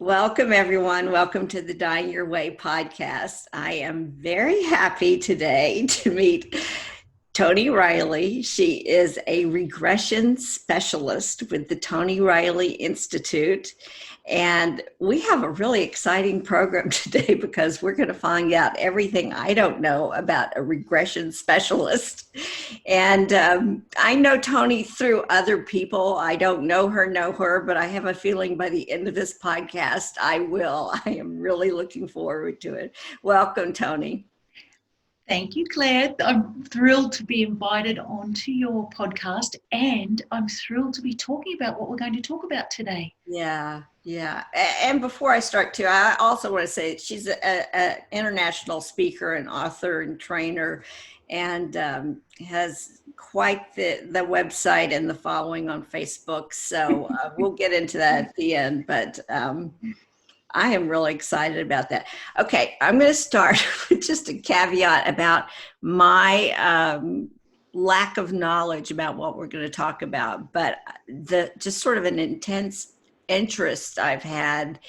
Welcome, everyone. Welcome to the Dying Your Way podcast. I am very happy today to meet Toni Reilly. She is a regression specialist with the Toni Reilly Institute. And we have a really exciting program today because we're going to find out everything I don't know about a regression specialist. And I know Toni through other people. I don't know her, but I have a feeling by the end of this podcast, I will. I am really looking forward to it. Welcome, Toni. Thank you, Claire. I'm thrilled to be invited onto your podcast, and I'm thrilled to be talking about what we're going to talk about today. Yeah. And before I start too, I also want to say she's an international speaker and author and trainer, and has quite the website and the following on Facebook. So we'll get into that at the end, but I am really excited about that. Okay, I'm going to start with just a caveat about my lack of knowledge about what we're going to talk about, but just sort of an intense interest I've had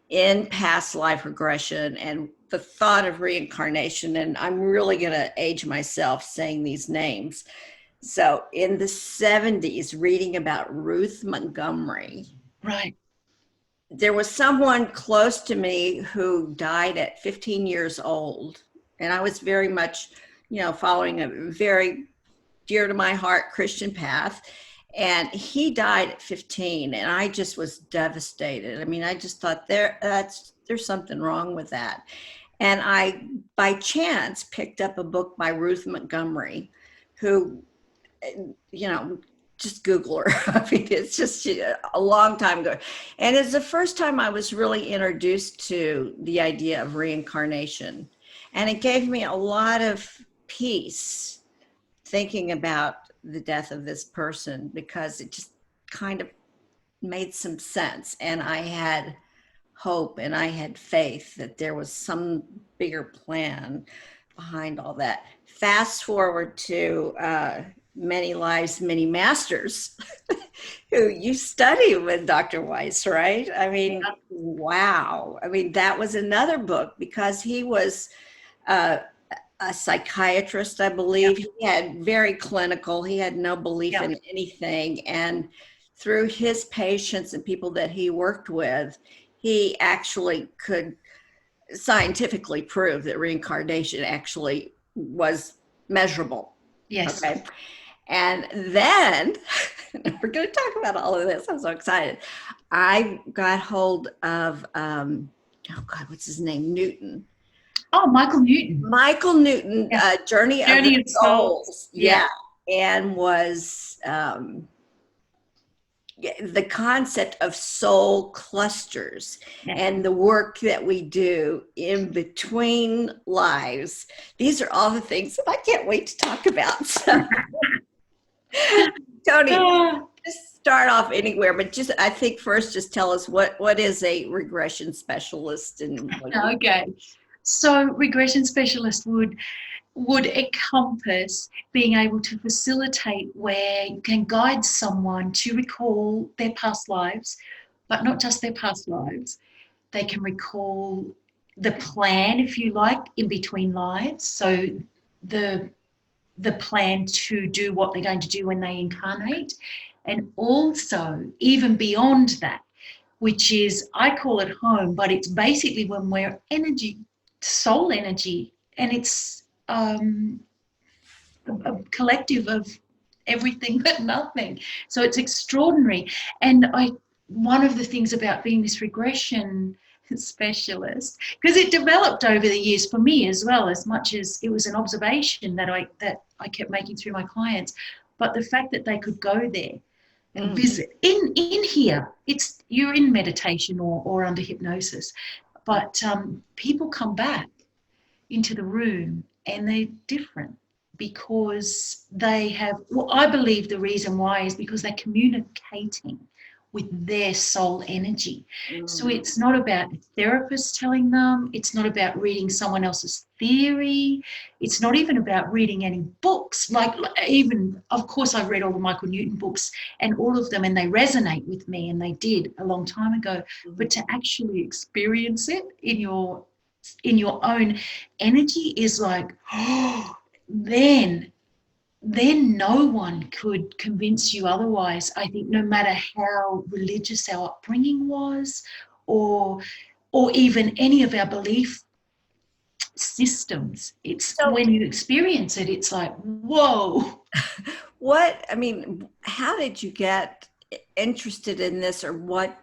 in past life regression and the thought of reincarnation. And I'm really going to age myself saying these names. So in the 70s, reading about Ruth Montgomery. Right. There was someone close to me who died at 15 years old. And I was very much, following a very dear to my heart Christian path. And he died at 15, and I just was devastated. I mean, I just thought there's something wrong with that. And I, by chance, picked up a book by Ruth Montgomery, who, just Google her. I mean, it's just a long time ago. And it's the first time I was really introduced to the idea of reincarnation. And it gave me a lot of peace thinking about the death of this person, because it just kind of made some sense. And I had hope and I had faith that there was some bigger plan behind all that. Fast forward to Many Lives, Many Masters, who you study with Dr. Weiss, right? I mean, yeah. Wow. I mean, that was another book because he was a psychiatrist, I believe. Yep. He had very clinical, he had no belief in anything. And through his patients and people that he worked with, he actually could scientifically prove that reincarnation actually was measurable. Yes. Okay. And then we're going to talk about all of this. I'm so excited. I got hold of, what's his name? Newton. Oh, Michael Newton. Yeah. Journey of Souls. Yeah. And was the concept of soul clusters and the work that we do in between lives. These are all the things that I can't wait to talk about. So, Toni, just start off anywhere, but I think first just tell us what is a regression specialist and Okay. So regression specialist would encompass being able to facilitate where you can guide someone to recall their past lives, but not just their past lives. They can recall the plan, if you like, in between lives. So the plan to do what they're going to do when they incarnate. And also even beyond that, which is, I call it home, but it's basically when we're energy, soul energy, and it's a collective of everything but nothing. So it's extraordinary. And one of the things about being this regression specialist, because it developed over the years for me as well, as much as it was an observation that I kept making through my clients, but the fact that they could go there and visit in here, you're in meditation or under hypnosis, but people come back into the room and they're different because they have, I believe the reason why is because they're communicating with their soul energy. So Mm. it's not about a therapist telling them, it's not about reading someone else's theory, it's not even about reading any books. Like even, of course, I've read all the Michael Newton books and all of them, and they resonate with me, and they did a long time ago. But to actually experience it in your own energy is like, oh, then no one could convince you otherwise. I think no matter how religious our upbringing was, or even any of our belief systems, it's So when you experience it, it's like, whoa. how did you get interested in this, or why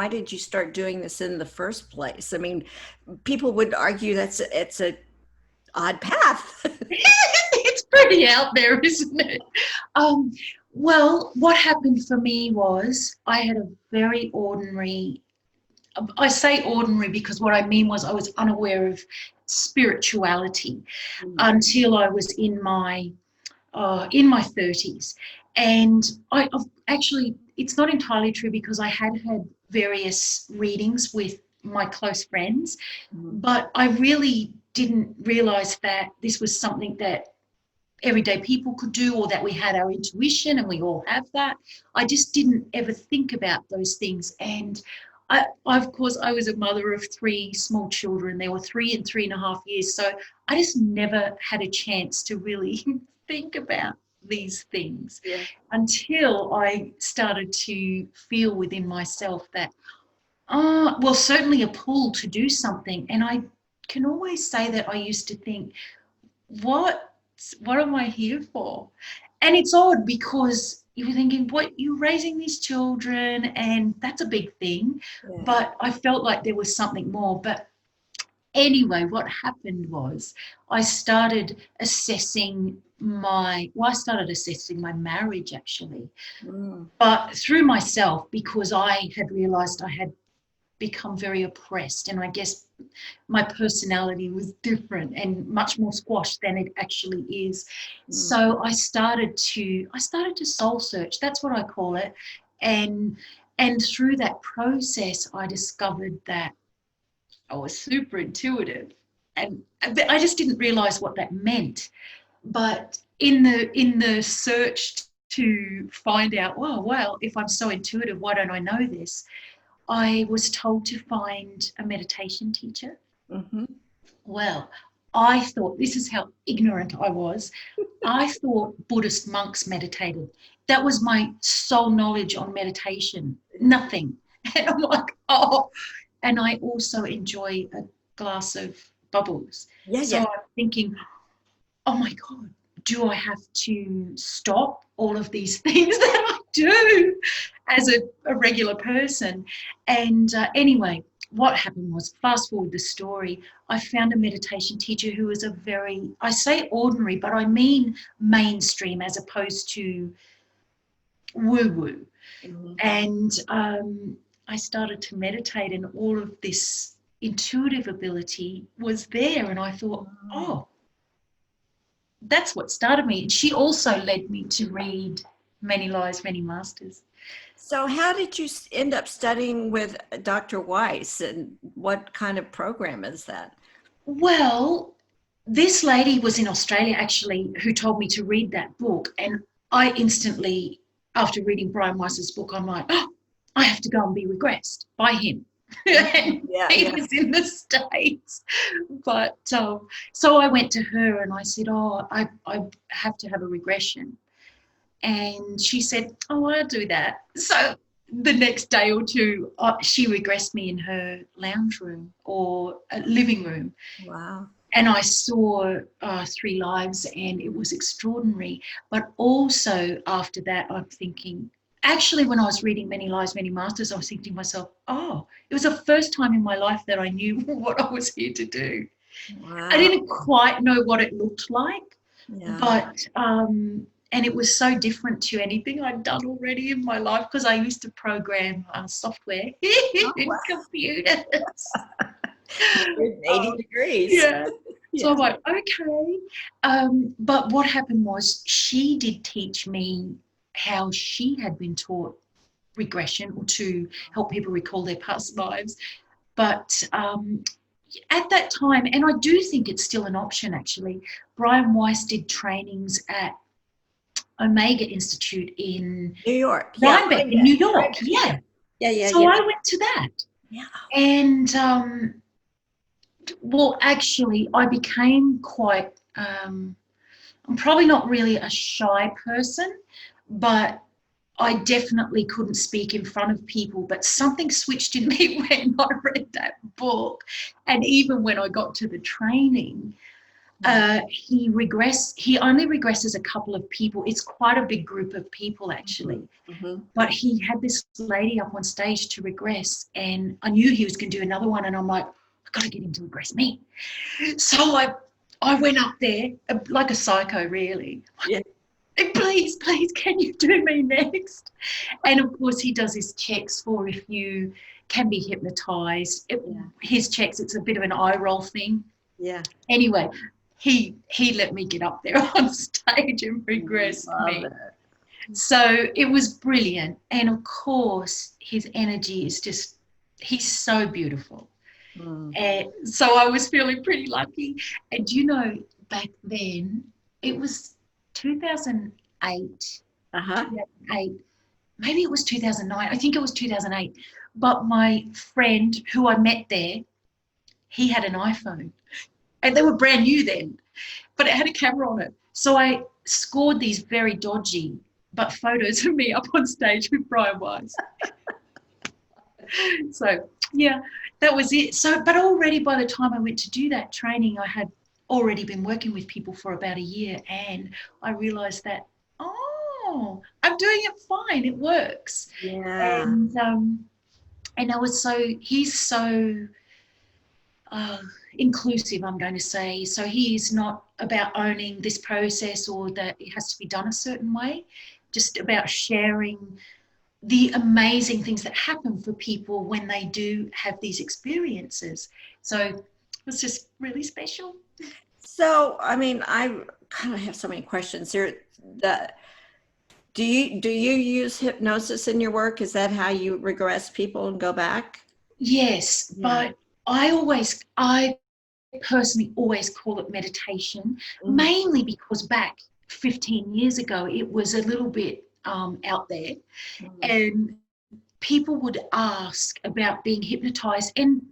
did you start doing this in the first place? I mean, people would argue it's a odd path. It's pretty out there, isn't it? Well, what happened for me was I had a very ordinary, I say ordinary because what I mean was I was unaware of spirituality until I was in my 30s. And I've actually, it's not entirely true because I had various readings with my close friends, but I really didn't realize that this was something that everyday people could do, or that we had our intuition, and we all have that. I just didn't ever think about those things. And of course, I was a mother of 3 small children. They were 3 and 3.5 years. So I just never had a chance to really think about these things until I started to feel within myself that, well, certainly a pull to do something. And I can always say that I used to think, what am I here for? And it's odd because you were thinking, what, you're raising these children, and that's a big thing. Yeah. But I felt like there was something more. But anyway, what happened was I started assessing my marriage, actually, but through myself, because I had realized I had become very oppressed, and I guess my personality was different and much more squashed than it actually is. So I started to soul search. That's what I call it. And through that process, I discovered that I was super intuitive, and I just didn't realize what that meant. But in the search to find out, oh, well, if I'm so intuitive, why don't I know this? I was told to find a meditation teacher. Well, I thought, this is how ignorant I was. I thought Buddhist monks meditated. That was my sole knowledge on meditation. Nothing. And I'm like, oh. And I also enjoy a glass of bubbles. So I'm thinking, oh my God, do I have to stop all of these things that I do as a regular person? And anyway, what happened was, fast forward the story, I found a meditation teacher who was a very, I say ordinary, but I mean mainstream as opposed to woo-woo. And I started to meditate, and all of this intuitive ability was there. And I thought, oh, that's what started me. And she also led me to read Many Lives, Many Masters. So how did you end up studying with Dr. Weiss, and what kind of program is that? Well, this lady was in Australia, actually, who told me to read that book. And I instantly, after reading Brian Weiss's book, I'm like, oh, I have to go and be regressed by him. He was in the States. But so I went to her and I said, oh, I have to have a regression. And she said, oh, I'll do that. So the next day or two, she regressed me in her lounge room or living room. Wow. And I saw 3 lives, and it was extraordinary. But also after that, I'm thinking, actually, when I was reading Many Lives, Many Masters, I was thinking to myself, oh, it was the first time in my life that I knew what I was here to do. Wow. I didn't quite know what it looked like, but, and it was so different to anything I'd done already in my life, because I used to program software in computers. 80 degrees. Yeah. So I'm like, okay. But what happened was, she did teach me how she had been taught regression or to help people recall their past lives. But at that time, and I do think it's still an option actually, Brian Weiss did trainings at Omega Institute in New York. Rhinebeck, in New York. Yeah. So I went to that. Yeah. And well, actually, I became quite, I'm probably not really a shy person, but I definitely couldn't speak in front of people. But something switched in me when I read that book. And even when I got to the training, he only regresses a couple of people. It's quite a big group of people, actually. Mm-hmm. But he had this lady up on stage to regress, and I knew he was going to do another one, and I'm like, I've got to get him to regress me. So I went up there like a psycho, really. Yeah. Please, can you do me next? And of course, he does his checks for if you can be hypnotized. His checks, it's a bit of an eye roll thing. Yeah. Anyway, he let me get up there on stage and regress me. So it was brilliant. And of course, his energy is just, he's so beautiful. And so I was feeling pretty lucky. And you know, back then, it was 2008. 2008. Maybe it was 2009. I think it was 2008. But my friend who I met there, he had an iPhone. And they were brand new then, but it had a camera on it. So I scored these very dodgy but photos of me up on stage with Brian Weiss. So, yeah, that was it. So, but already by the time I went to do that training, I had already been working with people for about a year, and I realised that, I'm doing it fine. It works. Yeah. And I was he's so inclusive, I'm going to say. So he is not about owning this process or that it has to be done a certain way, just about sharing the amazing things that happen for people when they do have these experiences. So it was just really special. So, I mean, I kind of have so many questions here. Do you use hypnosis in your work? Is that how you regress people and go back? Yes, but I personally always call it meditation, mainly because back 15 years ago, it was a little bit out there, and people would ask about being hypnotized. And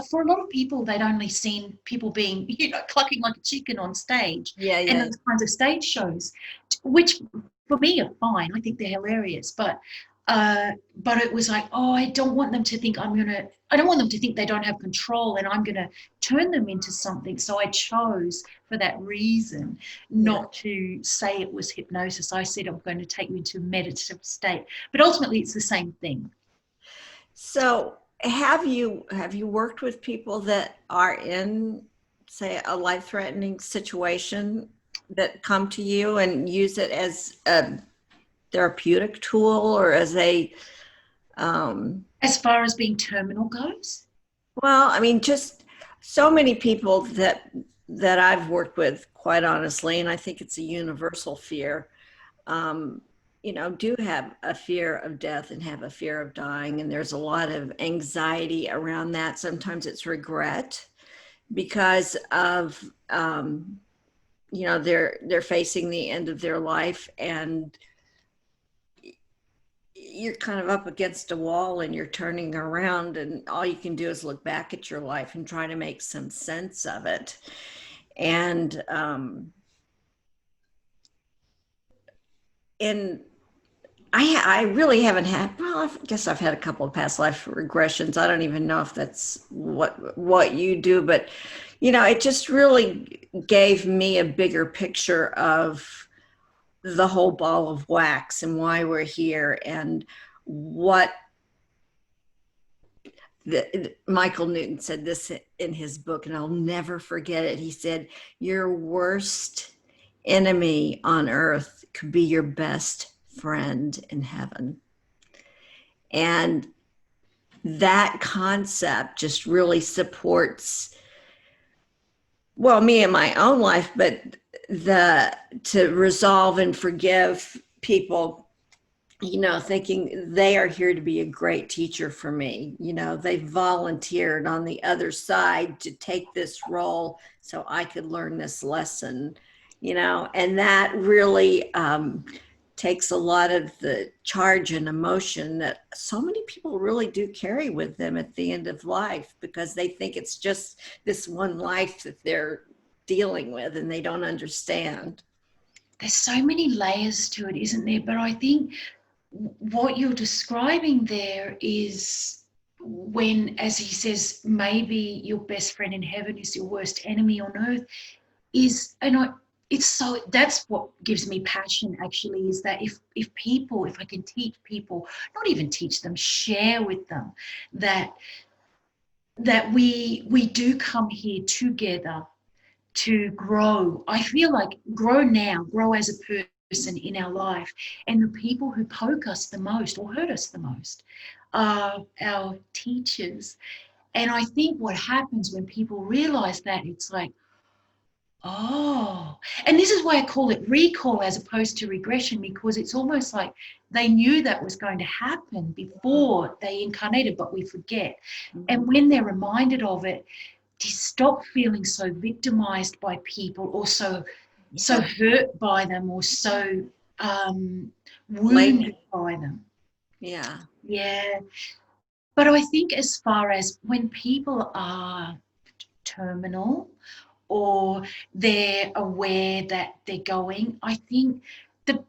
for a lot of people, they'd only seen people being, clucking like a chicken on stage, and those kinds of stage shows, which for me are fine. I think they're hilarious, but it was like, I don't want them to think I don't want them to think they don't have control and I'm going to turn them into something. So I chose for that reason not to say it was hypnosis. I said, I'm going to take you into a meditative state, but ultimately it's the same thing. So have you worked with people that are in, say, a life-threatening situation that come to you and use it as a therapeutic tool or as a as far as being terminal goes? Well, I mean, just so many people that I've worked with, quite honestly, and I think it's a universal fear, do have a fear of death and have a fear of dying, and there's a lot of anxiety around that. Sometimes it's regret because of they're facing the end of their life, and you're kind of up against a wall and you're turning around and all you can do is look back at your life and try to make some sense of it. And I really haven't had, I guess I've had a couple of past life regressions. I don't even know if that's what you do, but it just really gave me a bigger picture of the whole ball of wax and why we're here and what Michael Newton said this in his book, and I'll never forget it. He said, your worst enemy on earth could be your best friend in heaven. And that concept just really supports, well, me in my own life, but to resolve and forgive people thinking they are here to be a great teacher for me. They volunteered on the other side to take this role so I could learn this lesson, and that really takes a lot of the charge and emotion that so many people really do carry with them at the end of life, because they think it's just this one life that they're dealing with and they don't understand. There's so many layers to it, isn't there? But I think what you're describing there is when, as he says, maybe your best friend in heaven is your worst enemy on earth, that's what gives me passion, actually, is that if I can teach people, not even teach them, share with them that we do come here together to grow. I feel like grow now, grow as a person in our life. And the people who poke us the most or hurt us the most are our teachers. And I think what happens when people realize that, it's like, oh, and this is why I call it recall as opposed to regression, because it's almost like they knew that was going to happen before they incarnated, but we forget. And when they're reminded of it, to stop feeling so victimized by people, or so hurt by them, or so wounded by them. Yeah. But I think as far as when people are terminal or they're aware that they're going, I think the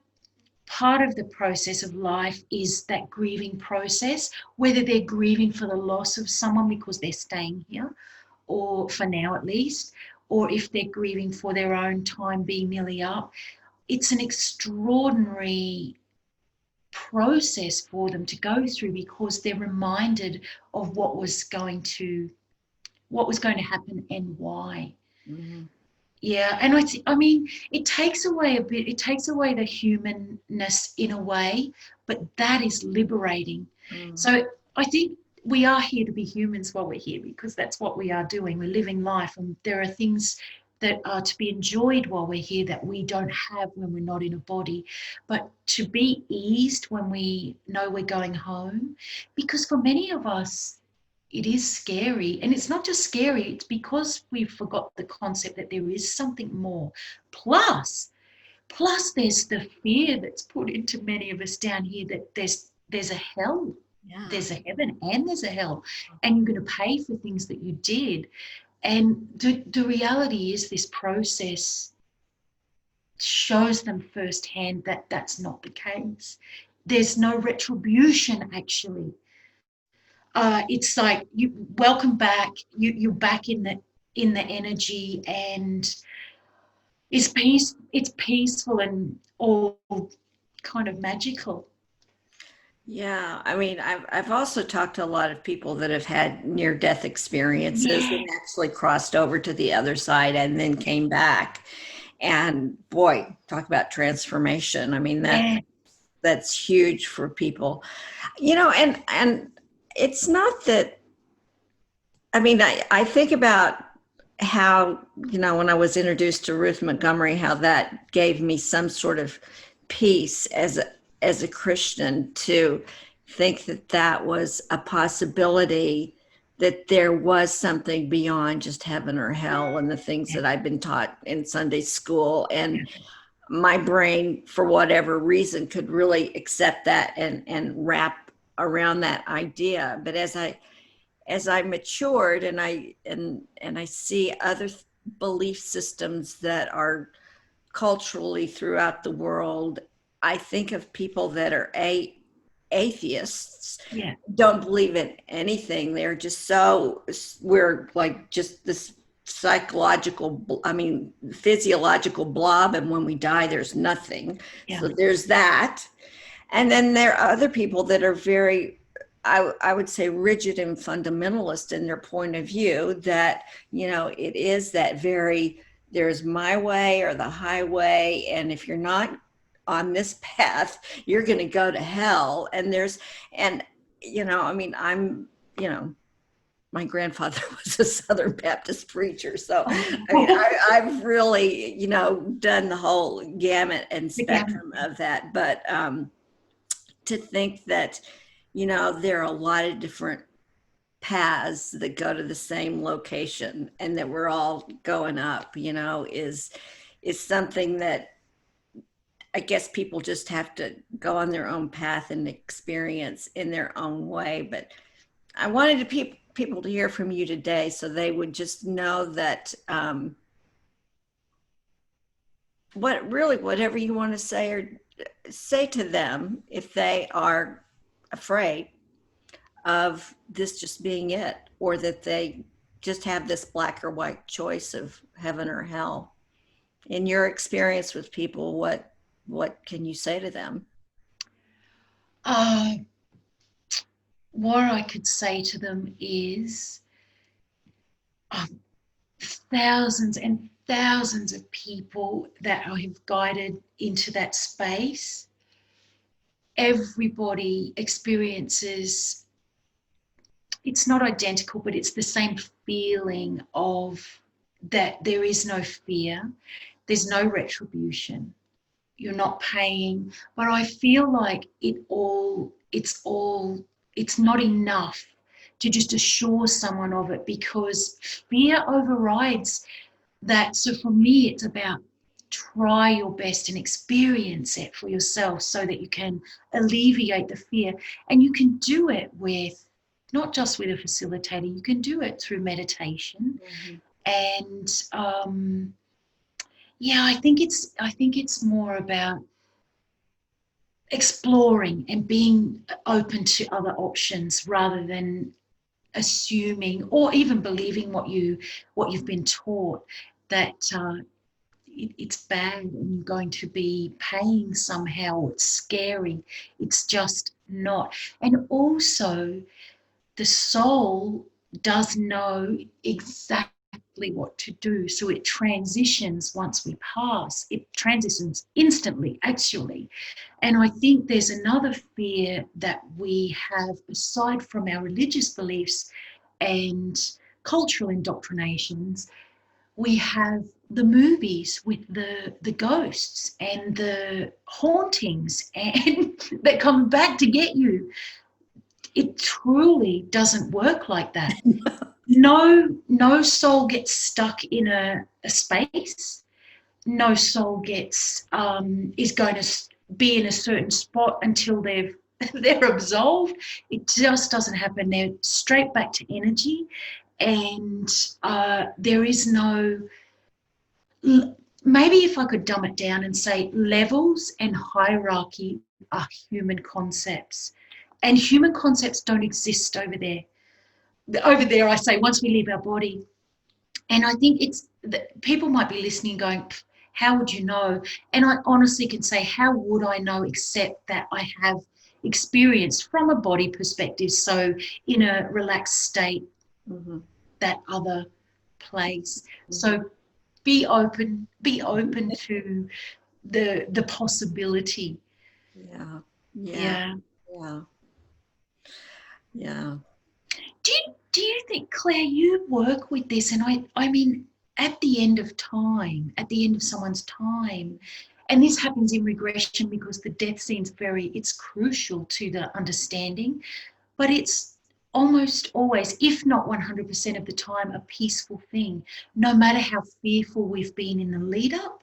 part of the process of life is that grieving process, whether they're grieving for the loss of someone because they're staying here, or for now at least, or if they're grieving for their own time being nearly up. It's an extraordinary process for them to go through, because they're reminded of what was going to happen and why. Mm-hmm. Yeah, and I mean, it takes away the humanness in a way, but that is liberating. So I think we are here to be humans while we're here, because that's what we are doing. We're living life, and there are things that are to be enjoyed while we're here that we don't have when we're not in a body. But to be eased when we know we're going home, because for many of us, it is scary. And it's not just scary, it's because we've forgot the concept that there is something more. Plus there's the fear that's put into many of us down here that there's a hell. Yeah. There's a heaven and there's a hell, and you're going to pay for things that you did. And the reality is, this process shows them firsthand that that's not the case. There's no retribution, actually. It's like, you welcome back. You're back in the energy, and it's peaceful and all kind of magical. Yeah, I mean, I've also talked to a lot of people that have had near-death experiences and actually crossed over to the other side and then came back. And boy, talk about transformation. I mean, that's huge for people. And it's not that, I mean, I think about how, when I was introduced to Ruth Montgomery, how that gave me some sort of peace as a Christian, to think that was a possibility, that there was something beyond just heaven or hell and the things that I've been taught in Sunday school. And my brain, for whatever reason, could really accept that and wrap around that idea. But as I matured and I see other belief systems that are culturally throughout the world, I think of people that are atheists, don't believe in anything. They're just we're like just this physiological blob, and when we die, there's nothing. So there's that. And then there are other people that are very, I would say, rigid and fundamentalist in their point of view, that, it is that very, there's my way or the highway, and if you're not on this path, you're going to go to hell. And my grandfather was a Southern Baptist preacher. So I've really, done the whole gamut and spectrum of that. But to think that, you know, there are a lot of different paths that go to the same location and that we're all going up, you know, is something that I guess people just have to go on their own path and experience in their own way. But I wanted to people to hear from you today so they would just know that whatever you want to say or say to them if they are afraid of this just being it, or that they just have this black or white choice of heaven or hell. In your experience with people, what can you say to them? Uh, what I could say to them is thousands and thousands of people that I have guided into that space. Everybody experiences, it's not identical, but it's the same feeling of that there is no fear, there's no retribution, you're not paying. But I feel like it's not enough to just assure someone of it, because fear overrides that. So for me, it's about try your best and experience it for yourself so that you can alleviate the fear. And you can do it with, not just with a facilitator, you can do it through meditation. And yeah, I think it's more about exploring and being open to other options rather than assuming or even believing what you've been taught, that it's bad and you're going to be paying somehow, it's scary. It's just not. And also, the soul does know exactly what to do. So it transitions once we pass. It transitions instantly, actually. And I think there's another fear that we have, aside from our religious beliefs and cultural indoctrinations. We have the movies with the ghosts and the hauntings and that come back to get you. It truly doesn't work like that. No soul gets stuck in a space. No soul gets is going to be in a certain spot until they're absolved. It just doesn't happen. They're straight back to energy, and there is no. Maybe if I could dumb it down and say levels and hierarchy are human concepts, and human concepts don't exist over there. Over there, I say, once we leave our body. And I think it's people might be listening going, how would you know? And I honestly can say, how would I know, except that I have experienced from a body perspective, so in a relaxed state, that other place. So be open to the possibility. Yeah. Do you think, Claire, you work with this? And I mean, at the end of someone's time, and this happens in regression because the death scene's it's crucial to the understanding, but it's almost always, if not 100% of the time, a peaceful thing, no matter how fearful we've been in the lead up.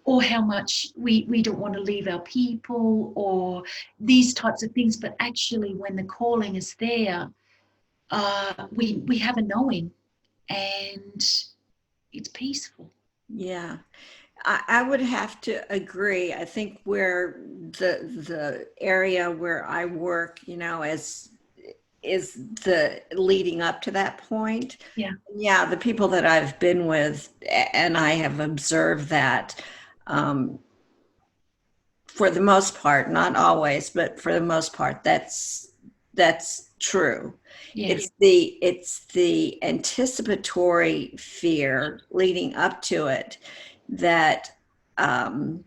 Or how much we don't want to leave our people or these types of things. But actually, when the calling is there, we have a knowing and it's peaceful. Yeah, I would have to agree. I think where the area where I work, you know, is the leading up to that point. Yeah, the people that I've been with, and I have observed that for the most part, not always, but for the most part, that's true. It's the anticipatory fear leading up to it that can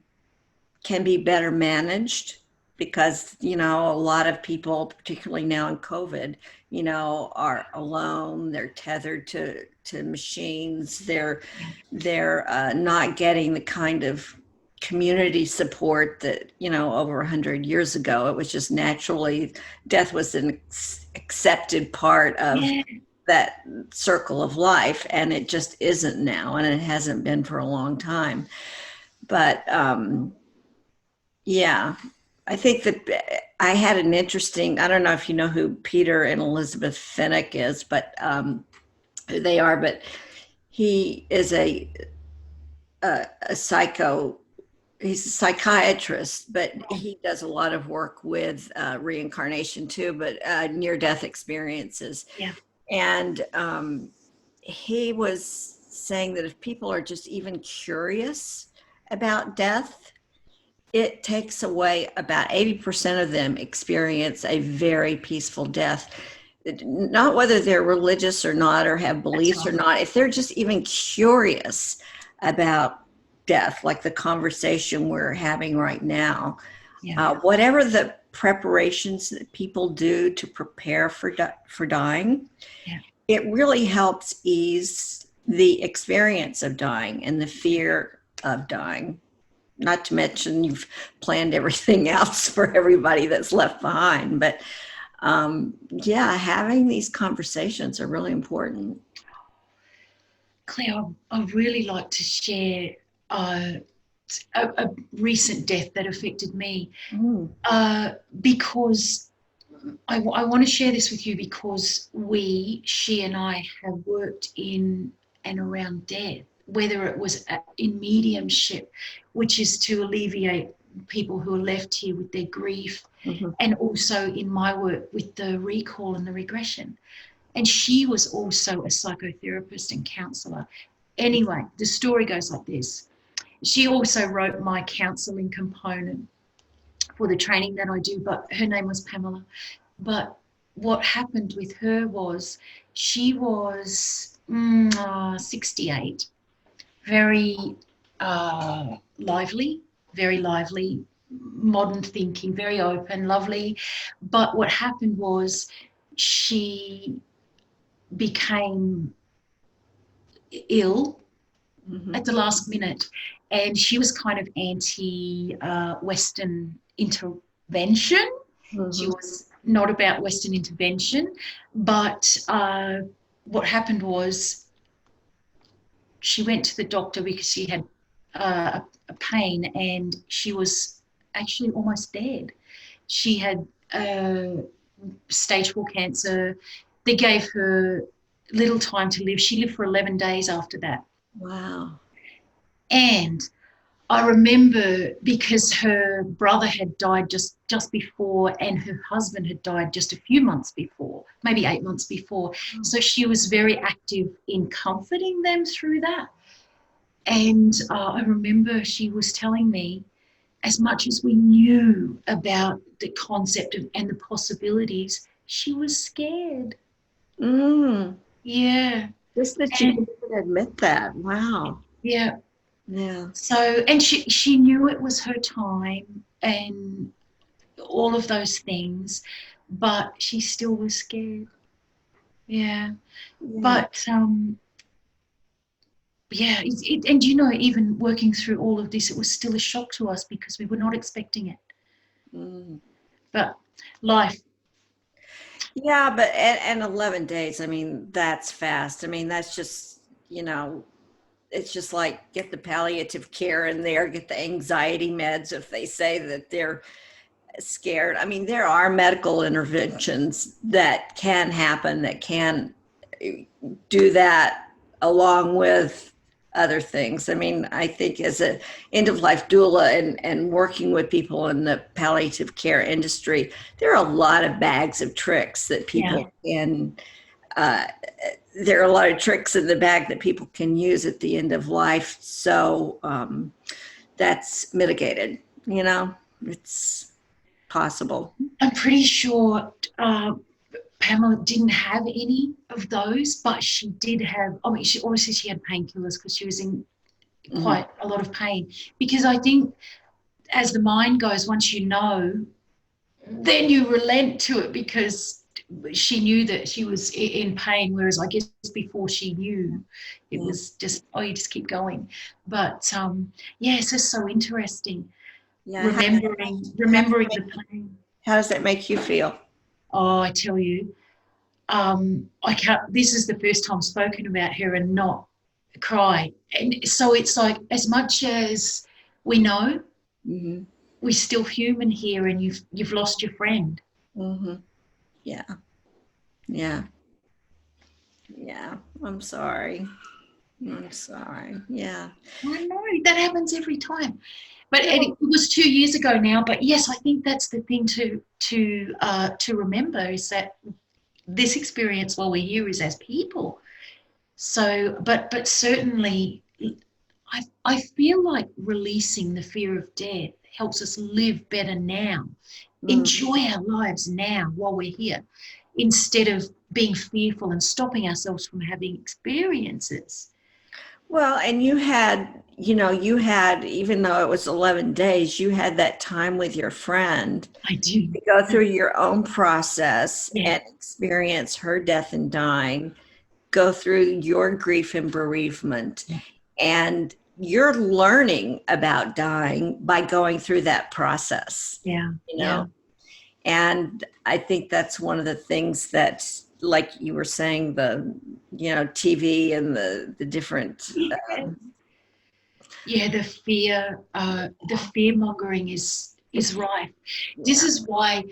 be better managed, because, you know, a lot of people, particularly now in COVID, you know, are alone. They're tethered to machines. They're not getting the kind of community support that, over 100 years ago, it was just naturally, death was an accepted part of Yeah. that circle of life, and it just isn't now, and it hasn't been for a long time. But yeah, I think that I had an interesting, I don't know if you know who Peter and Elizabeth Finnick is, but who they are, but he is a he's a psychiatrist, but he does a lot of work with reincarnation too, but near-death experiences. Yeah. And he was saying that if people are just even curious about death, it takes away about 80% of them experience a very peaceful death. Not whether they're religious or not, or have beliefs or not, if they're just even curious about death, like the conversation we're having right now. Yeah. Whatever the preparations that people do to prepare for dying, Yeah. it really helps ease the experience of dying and the fear of dying. Not to mention you've planned everything else for everybody that's left behind. But yeah, having these conversations are really important. Claire, I'd really like to share a recent death that affected me, because I want to share this with you because she and I have worked in and around death, whether it was in mediumship, which is to alleviate people who are left here with their grief, and also in my work with the recall and the regression. And she was also a psychotherapist and counsellor. Anyway, the story goes like this. She also wrote my counselling component for the training that I do, but her name was Pamela. But what happened with her was she was 68, very lively, modern thinking, very open, lovely. But what happened was she became ill at the last minute, and she was kind of anti-Western intervention. She was not about Western intervention, but what happened was she went to the doctor because she had a pain, and she was actually almost dead. She had stage 4 cancer. They gave her little time to live. She lived for 11 days after that. Wow. And I remember because her brother had died just before, and her husband had died just a few months before, maybe 8 months before. So she was very active in comforting them through that. And I remember she was telling me, as much as we knew about the concept and the possibilities, she was scared. Yeah. Just that you can admit that. Wow. Yeah. Yeah. So, and she knew it was her time and all of those things, but she still was scared. Yeah. But yeah, and even working through all of this, it was still a shock to us because we were not expecting it. But life. Yeah, but and 11 days, I mean, that's fast. I mean, that's just, it's just like get the palliative care in there, get the anxiety meds if they say that they're scared. I mean, there are medical interventions that can happen, that can do that along with other things. I mean, I think as an end-of-life doula and working with people in the palliative care industry, there are a lot of bags of tricks that people can, there are a lot of tricks in the bag that people can use at the end of life. So that's mitigated, it's possible. I'm pretty sure Pamela didn't have any of those, but she did have, she had painkillers because she was in quite a lot of pain. Because I think as the mind goes, once you know, then you relent to it because she knew that she was in pain, whereas I guess before she knew, it was just, oh, you just keep going. But yeah, it's just so interesting. Yeah. Remembering the pain. How does that make you feel? Oh, I tell you, I can't. This is the first time spoken about her and not cry. And so it's like, as much as we know, Mm-hmm. we're still human here, and you've lost your friend. Mm-hmm. Yeah. Yeah. Yeah. I'm sorry. I'm sorry. Yeah. I know that happens every time. But Yeah. it was 2 years ago now. But yes, I think that's the thing to remember, is that this experience while we're here is as people. So, but certainly, I feel like releasing the fear of death helps us live better now, enjoy our lives now while we're here, instead of being fearful and stopping ourselves from having experiences. Well, and you had, even though it was 11 days, you had that time with your friend I do. to go through your own process Yeah. and experience her death and dying, go through your grief and bereavement. Yeah. And you're learning about dying by going through that process. Yeah. Yeah. And I think that's one of the things that, like you were saying, the, TV and the different. Yeah, the fearmongering is rife. This is why,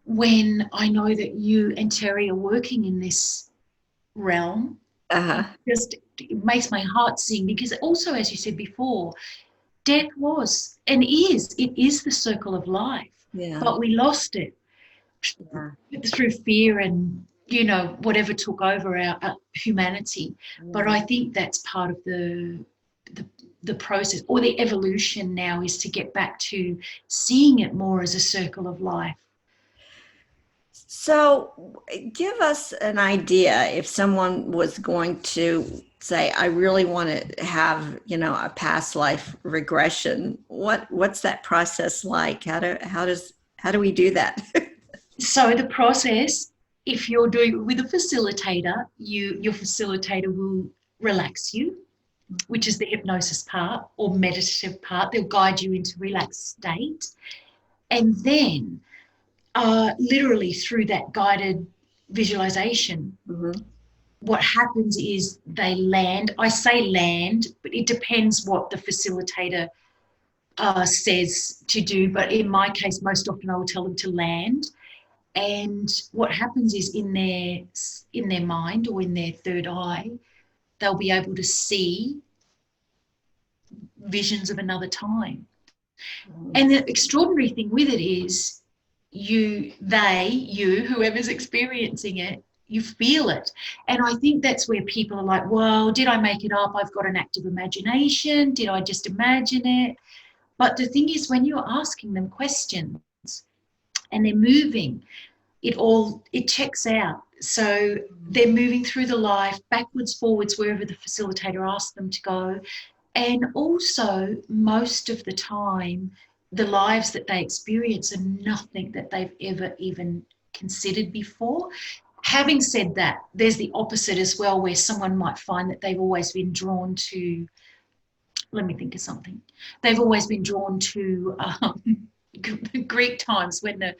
when I know that you and Terry are working in this realm, it makes my heart sing, because also, as you said before, death was and it is the circle of life. Yeah. But we lost it through fear and whatever took over our humanity. But I think that's part of the process, or the evolution now, is to get back to seeing it more as a circle of life. So give us an idea, if someone was going to say, I really want to have, a past life regression, what's that process like? How do we do that? So the process, if you're doing it with a facilitator, your facilitator will relax you, which is the hypnosis part or meditative part. They'll guide you into relaxed state. And then literally through that guided visualization, what happens is they land. I say land, but it depends what the facilitator says to do. But in my case, most often I will tell them to land. And what happens is, in their mind or in their third eye, they'll be able to see visions of another time. And the extraordinary thing with it is, whoever's experiencing it, you feel it. And I think that's where people are like, well, did I make it up? I've got an active imagination. Did I just imagine it? But the thing is, when you're asking them questions and they're moving, it checks out. So they're moving through the life, backwards, forwards, wherever the facilitator asks them to go. And also, most of the time, the lives that they experience are nothing that they've ever even considered before. Having said that, there's the opposite as well, where someone might find that they've always been drawn to, let me think of something. They've always been drawn to Greek times, when the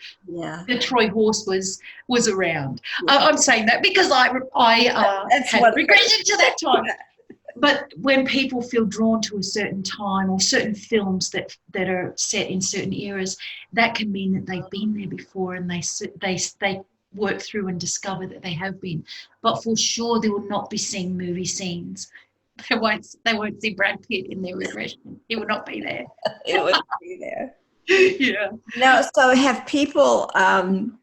Troy horse was around. Yeah. I'm saying that because I had regression to that time. But when people feel drawn to a certain time or certain films that are set in certain eras, that can mean that they've been there before, and they work through and discover that they have been. But for sure, they will not be seeing movie scenes. They won't see Brad Pitt in their regression. He will not be there. It would be there. Yeah. No, so have people, I'm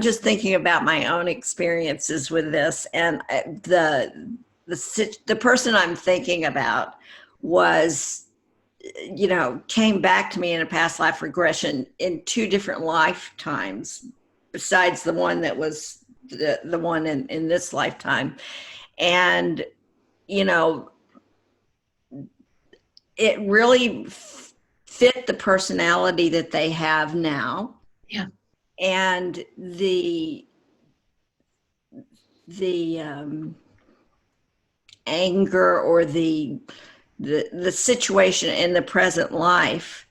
just thinking about my own experiences with this, and the person I'm thinking about was, came back to me in a past life regression in 2 different lifetimes, besides the one that was the one in this lifetime. And, it really fit the personality that they have now. Yeah. And the the anger or the situation in the present life,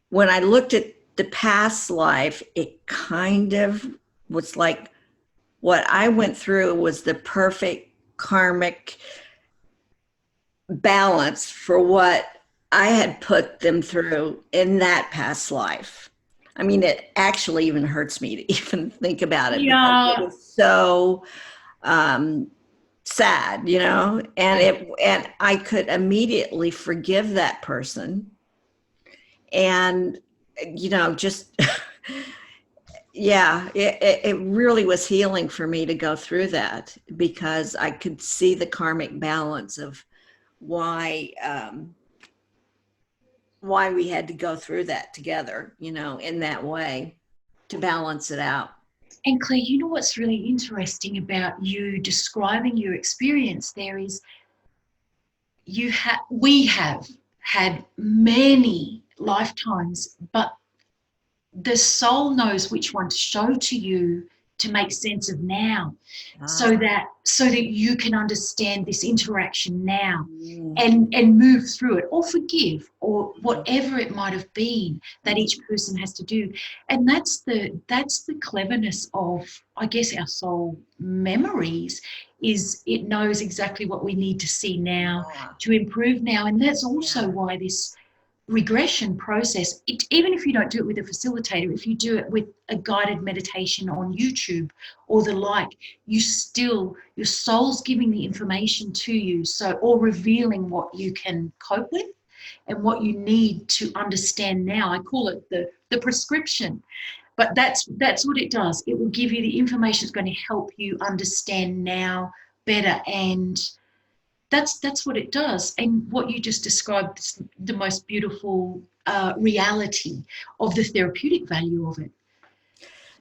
when I looked at the past life, it kind of was like what I went through was the perfect karmic balance for what I had put them through in that past life. I mean, it actually even hurts me to even think about it because it was so sad, you know, and I could immediately forgive that person, and you know, just yeah, it really was healing for me to go through that because I could see the karmic balance of why we had to go through that together, you know, in that way to balance it out. And Claire, you know what's really interesting about you describing your experience there is we have had many lifetimes, but the soul knows which one to show to you to make sense of now, so that you can understand this interaction now and move through it or forgive or whatever it might have been that each person has to do. And that's the cleverness of, I guess, our soul memories, is it knows exactly what we need to see now to improve now. And that's also why this regression process, even if you don't do it with a facilitator, if you do it with a guided meditation on YouTube or the like, your soul's giving the information to you, or revealing what you can cope with and what you need to understand now. I call it the prescription, but that's what it does. It will give you the information that's going to help you understand now better, and that's what it does. And what you just described is the most beautiful reality of the therapeutic value of it.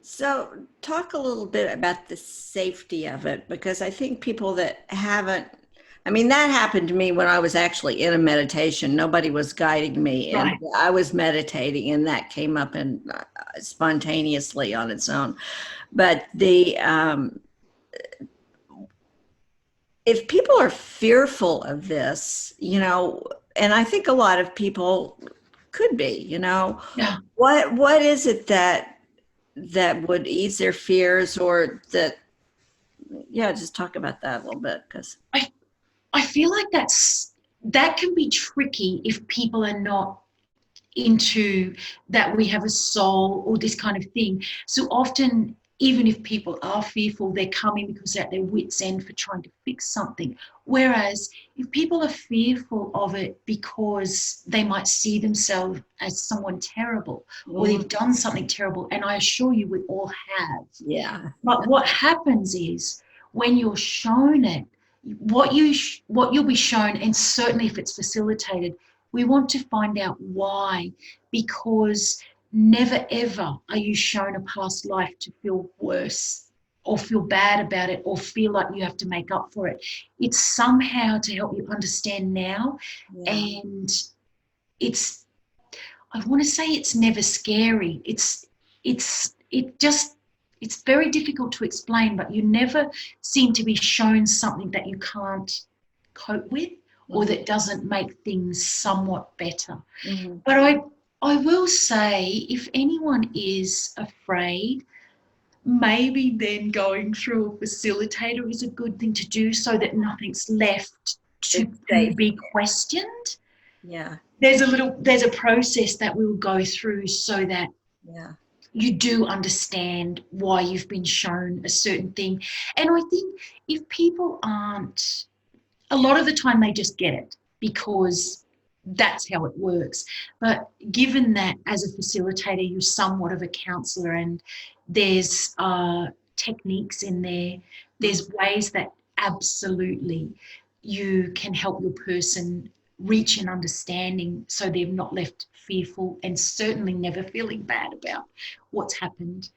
So talk a little bit about the safety of it, because I think people that haven't, I mean, that happened to me when I was actually in a meditation. Nobody was guiding me, and I was meditating, and that came up and spontaneously on its own. But if people are fearful of this, you know, and I think a lot of people could be, you know, what is it that would ease their fears, or that, just talk about that a little bit, because I feel like that can be tricky if people are not into that we have a soul or this kind of thing. So often, even if people are fearful, they're coming because they're at their wits' end for trying to fix something. Whereas if people are fearful of it because they might see themselves as someone terrible, or they've done something terrible, and I assure you we all have. Yeah. But what happens is when you're shown it, what you'll be shown, and certainly if it's facilitated, we want to find out why, because never ever are you shown a past life to feel worse or feel bad about it or feel like you have to make up for it. It's somehow to help you understand now. And I want to say it's never scary. It's very difficult to explain, but you never seem to be shown something that you can't cope with or that doesn't make things somewhat better. But I will say, if anyone is afraid, maybe then going through a facilitator is a good thing to do, so that nothing's left to be questioned. Yeah. There's a process that we'll go through so that you do understand why you've been shown a certain thing. And I think if people aren't, a lot of the time they just get it because that's how it works. But given that as a facilitator, you're somewhat of a counsellor, and there's techniques in there, there's ways that absolutely you can help your person reach an understanding so they're not left fearful and certainly never feeling bad about what's happened.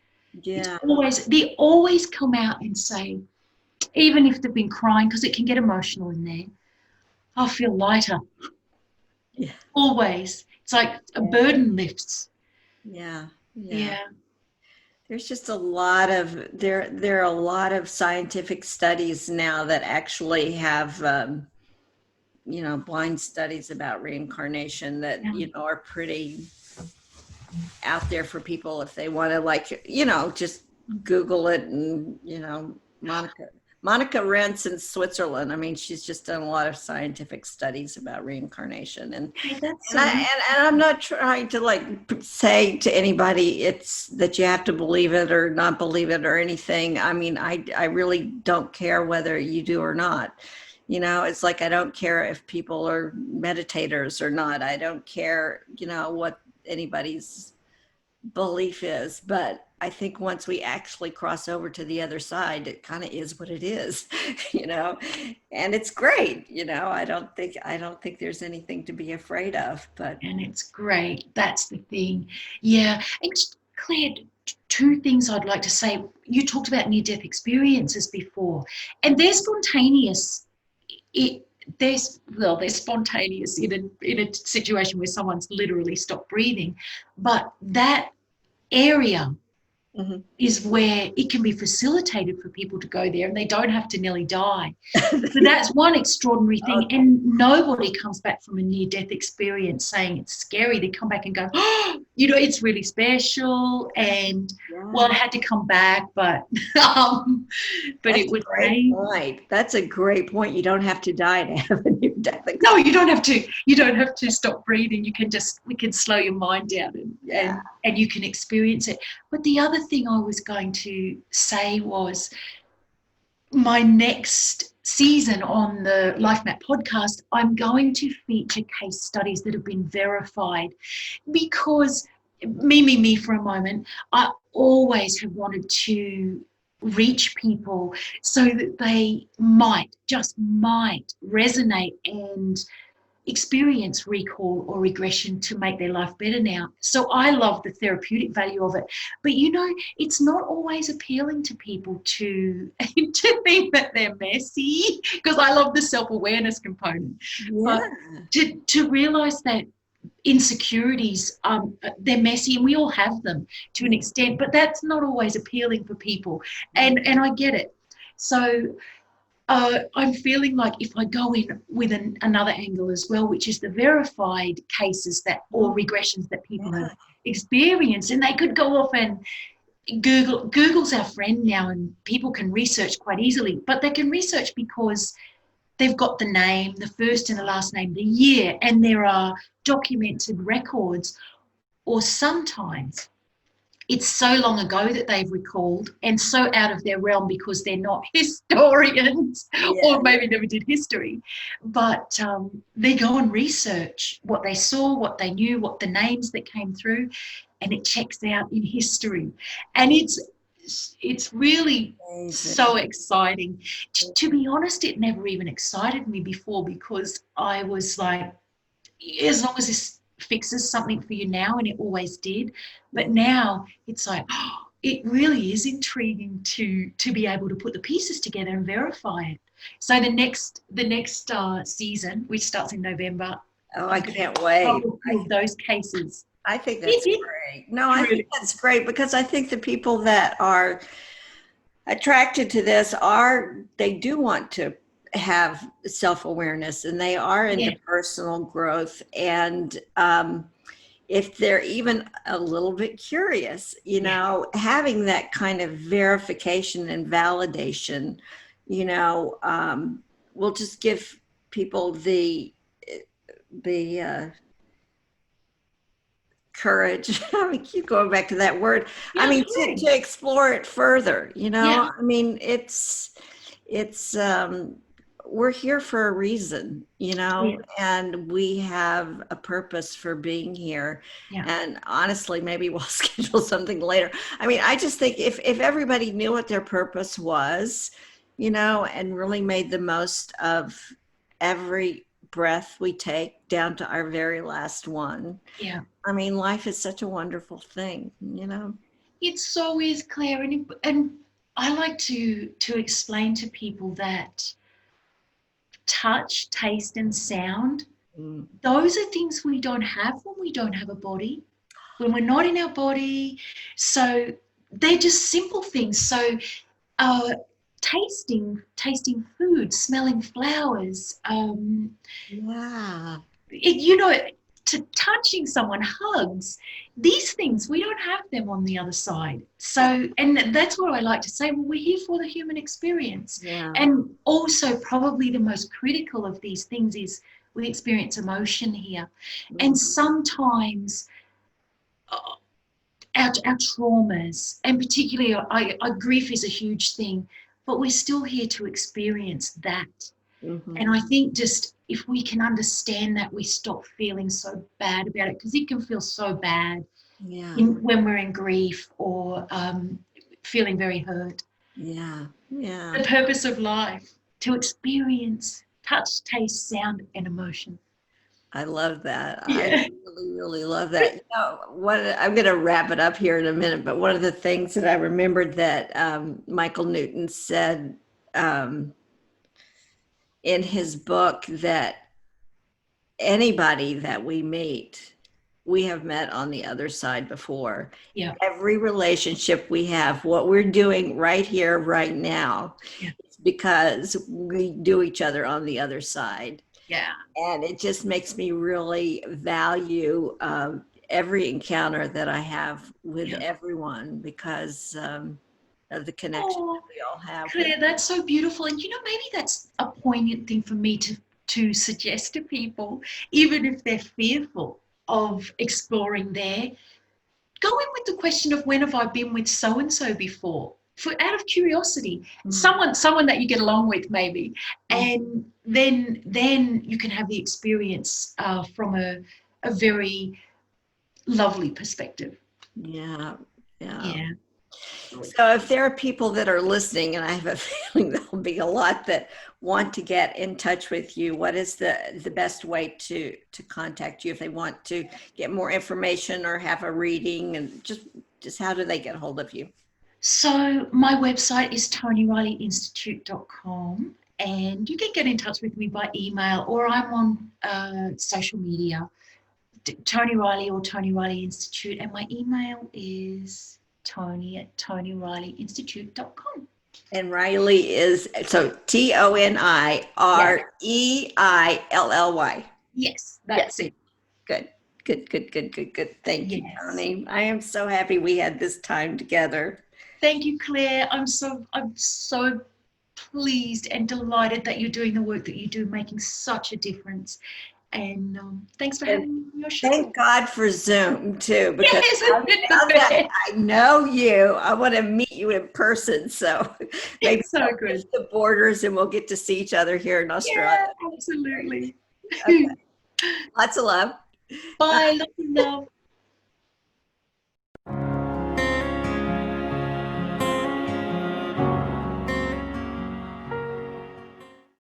Yeah. They always come out and say, even if they've been crying, because it can get emotional in there, I feel lighter. Yeah. Always. It's like a burden lifts. Yeah. Yeah. There's just a lot of there are a lot of scientific studies now that actually have blind studies about reincarnation that Yeah. are pretty out there for people if they want to, like, just Google it. And Monica Rentz in Switzerland, I mean, she's just done a lot of scientific studies about reincarnation. And Okay, that's and, I, and I'm not trying to like say to anybody it's that you have to believe it or not believe it or anything. I mean, I really don't care whether you do or not. It's like, I don't care if people are meditators or not. I don't care, what anybody's belief is. But I think once we actually cross over to the other side, it kind of is what it is, and it's great. I don't think there's anything to be afraid of. But and it's great. That's the thing. Yeah. And Claire, two things I'd like to say. You talked about near-death experiences before, and they're spontaneous. They're spontaneous in a situation where someone's literally stopped breathing, but that area mm-hmm. is where it can be facilitated for people to go there and they don't have to nearly die. So that's one extraordinary thing. Okay. And nobody comes back from a near-death experience saying it's scary. They come back and go, oh, it's really special. And well, I had to come back, but it was great point. That's a great point. You don't have to die to have a near-death experience. No, you don't have to. You don't have to stop breathing. We can slow your mind down and you can experience it. But the other thing I was going to say was my next season on the Life Map podcast, I'm going to feature case studies that have been verified, because me for a moment, I always have wanted to reach people so that they just might resonate and experience recall or regression to make their life better now. So I love the therapeutic value of it. But it's not always appealing to people to think that they're messy, because I love the self-awareness component. Yeah. But to realize that insecurities, they're messy, and we all have them to an extent, but that's not always appealing for people. And I get it. So I'm feeling like if I go in with another angle as well, which is the verified cases or regressions that people have experienced, and they could go off and Google's our friend now, and people can research quite easily, but they can research because they've got the name, the first and the last name, the year, and there are documented records. Or sometimes it's so long ago that they've recalled and so out of their realm because they're not historians or maybe never did history. But they go and research what they saw, what they knew, what the names that came through, and it checks out in history. And it's really amazing. So exciting. To be honest, it never even excited me before, because I was like, as long as this fixes something for you now, and it always did. But now it's like, it really is intriguing to be able to put the pieces together and verify it. So the next season, which starts in November. Oh, I can't wait. Those cases. I think that's great. No, I think that's great, because I think the people that are attracted to this they do want to have self-awareness, and they are into personal growth. And if they're even a little bit curious, having that kind of verification and validation, will just give people the courage. I keep going back to that word. To explore it further. I mean, it's we're here for a reason, and we have a purpose for being here. And honestly, maybe we'll schedule something later. I mean, I just think if everybody knew what their purpose was, and really made the most of every breath we take down to our very last one. I mean, life is such a wonderful thing, It so is, Claire. And I like to explain to people that touch, taste, and sound, those are things we don't have when we don't have a body, when we're not in our body. So they're just simple things. So tasting food, smelling flowers, Yeah. you know, to touching someone, hugs, these things, we don't have them on the other side. So, and that's what I like to say, well, we're here for the human experience. Yeah. And also probably the most critical of these things is we experience emotion here. And sometimes our traumas, and particularly our grief is a huge thing, but we're still here to experience that. And I think just if we can understand that, we stop feeling so bad about it, because it can feel so bad when we're in grief or feeling very hurt. Yeah. Yeah. The purpose of life, to experience touch, taste, sound, and emotion. I love that. Yeah. I really, really love that. You know, I'm going to wrap it up here in a minute, but one of the things that I remembered that Michael Newton said in his book, that anybody that we meet, we have met on the other side before. Yeah. Every relationship we have, what we're doing right here, right now, is because we do each other on the other side. Yeah. And it just makes me really value every encounter that I have with everyone, because of the connection that we all have. Claire, that's so beautiful. And you know, maybe that's a poignant thing for me to suggest to people, even if they're fearful of exploring there. Go in with the question of, when have I been with so-and-so before? Out of curiosity, someone that you get along with maybe, and then you can have the experience from a very lovely perspective. Yeah. So if there are people that are listening, and I have a feeling there'll be a lot that want to get in touch with you, what is the best way to contact you if they want to get more information or have a reading, and just how do they get hold of you? So my website is ToniReillyInstitute.com, and you can get in touch with me by email, or I'm on social media, Toni Reilly or Toni Reilly Institute, and my email is Toni@ToniReillyInstitute.com. And Reilly is, so ToniReilly. Yes, that's it. Good. Thank you, Yes. Toni. I am so happy we had this time together. Thank you, Claire. I'm so pleased and delighted that you're doing the work that you do, making such a difference. And thanks for having me on your show. Thank God for Zoom too, because Yes, I know you. I want to meet you in person. So maybe it's so good. The borders, and we'll get to see each other here in Australia. Yeah, absolutely. Okay. Lots of love. Bye. Love.